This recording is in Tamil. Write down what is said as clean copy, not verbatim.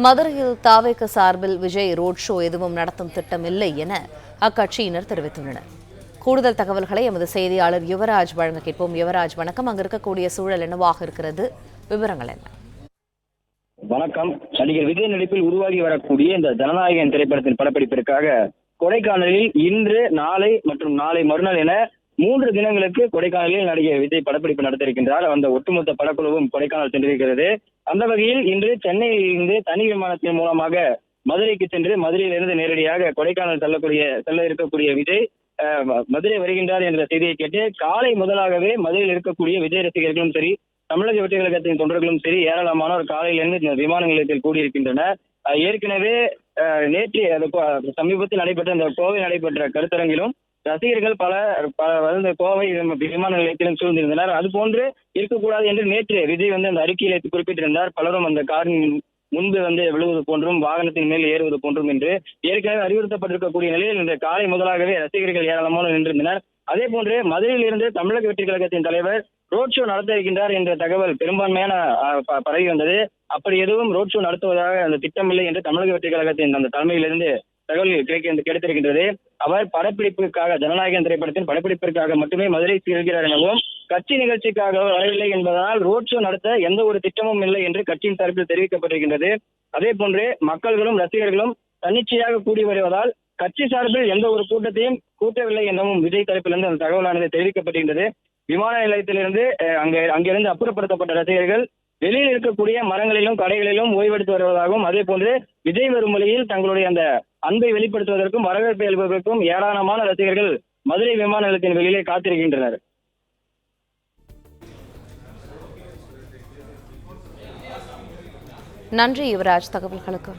மதுரையில் தாவேக சார்பில் விஜய் ரோட் ஷோ எதுவும் நடத்தும் திட்டம் இல்லை என அக்கட்சியினர் தெரிவித்துள்ளனர். கூடுதல் தகவல்களை எமது செய்தியாளர் யுவராஜ் வழங்க கேட்போம். யுவராஜ், வணக்கம். அங்கு இருக்கக்கூடிய சூழல் என்னவாக இருக்கிறது? விவரங்கள் என்ன? வணக்கம். நடிகர் விஜய் நடிப்பில் உருவாகி வரக்கூடிய இந்த ஜனநாயகன் திரைப்படத்தின் படப்பிடிப்பிற்காக கொடைக்கானலில் இன்று, நாளை மற்றும் நாளை மறுநாள் என 3 தினங்களுக்கு கொடைக்கானலில் நடிகர் விஜய் படப்பிடிப்பு நடத்த இருக்கின்றார். அந்த ஒட்டுமொத்த படக்குழுவும் கொடைக்கானல் சென்றிருக்கிறது. அந்த வகையில் இன்று சென்னையில் இருந்து தனி விமானத்தின் மூலமாக மதுரைக்கு சென்று மதுரையிலிருந்து நேரடியாக கொடைக்கானல் செல்ல இருக்கக்கூடிய விஜய் மதுரை வருகின்றார் என்ற செய்தியை கேட்டு காலை முதலாகவே மதுரையில் இருக்கக்கூடிய விஜய் ரசிகர்களும் சரி, தமிழக வெற்றி கழகத்தின் தொண்டர்களும் சரி, ஏராளமானோர் காலையிலிருந்து இந்த விமான நிலையத்தில் கூடியிருக்கின்றனர். ஏற்கனவே நேற்று சமீபத்தில் நடைபெற்ற இந்த கோவை நடைபெற்ற கருத்தரங்கிலும் ரசிகர்கள் பல கோவை விமான நிலையத்திலும் சூழ்ந்திருந்தனர். அது போன்று இருக்கக்கூடாது என்று நேற்று விஜய் அந்த அறிக்கையில குறிப்பிட்டிருந்தார். பலரும் அந்த காரின் முன்பு விழுவது போன்றும் வாகனத்தின் மேல் ஏறுவது போன்றும் என்று ஏற்கனவே அறிவுறுத்தப்பட்டிருக்கக்கூடிய நிலையில் இந்த காலை முதலாகவே ரசிகர்கள் ஏராளமான நின்றிருந்தனர். அதே போன்று மதுரையில் இருந்து தமிழக வெற்றி கழகத்தின் தலைவர் ரோட் ஷோ நடத்த இருக்கின்றார் என்ற தகவல் பெரும்பான்மையான பரவி வந்தது. அப்படி எதுவும் ரோட் ஷோ நடத்துவதாக அந்த திட்டமில்லை என்று தமிழக வெற்றி கழகத்தின் அந்த தலைமையிலிருந்து தகவல் கிடைத்திருக்கின்றது. அவர் படப்பிடிப்புக்காக, ஜனநாயகன் திரைப்படத்தின் படப்பிடிப்பிற்காக மட்டுமே மதுரை செல்கிறார் எனவும், கட்சி நிகழ்ச்சிக்காக வரவில்லை என்பதனால் ரோட் ஷோ நடத்த எந்த ஒரு திட்டமும் இல்லை என்று கட்சியின் தரப்பில் தெரிவிக்கப்பட்டிருக்கின்றது. அதே போன்று மக்கள்களும் ரசிகர்களும் தன்னிச்சையாக கூடி வருவதால் கட்சி சார்பில் எந்த ஒரு கூட்டத்தையும் கூட்டவில்லை எனவும் விஜய் தரப்பிலிருந்து அந்த தகவலானது தெரிவிக்கப்பட்டிருந்தது. விமான நிலையத்திலிருந்து அங்கிருந்து அப்புறப்படுத்தப்பட்ட ரசிகர்கள் வெளியில் இருக்கக்கூடிய மரங்களிலும் கடைகளிலும் ஓய்வெடுத்து வருவதாகவும், அதே போன்று விஜய் வரும் வழியில் தங்களுடைய அந்த அன்பை வெளிப்படுத்துவதற்கும் வரவேற்பை எழுப்புவதற்கும் ஏராளமான ரசிகர்கள் மதுரை விமான நிலையத்தின் வெளியிலே காத்திருக்கின்றனர். நன்றி யுவராஜ், தகவல்களுக்கு.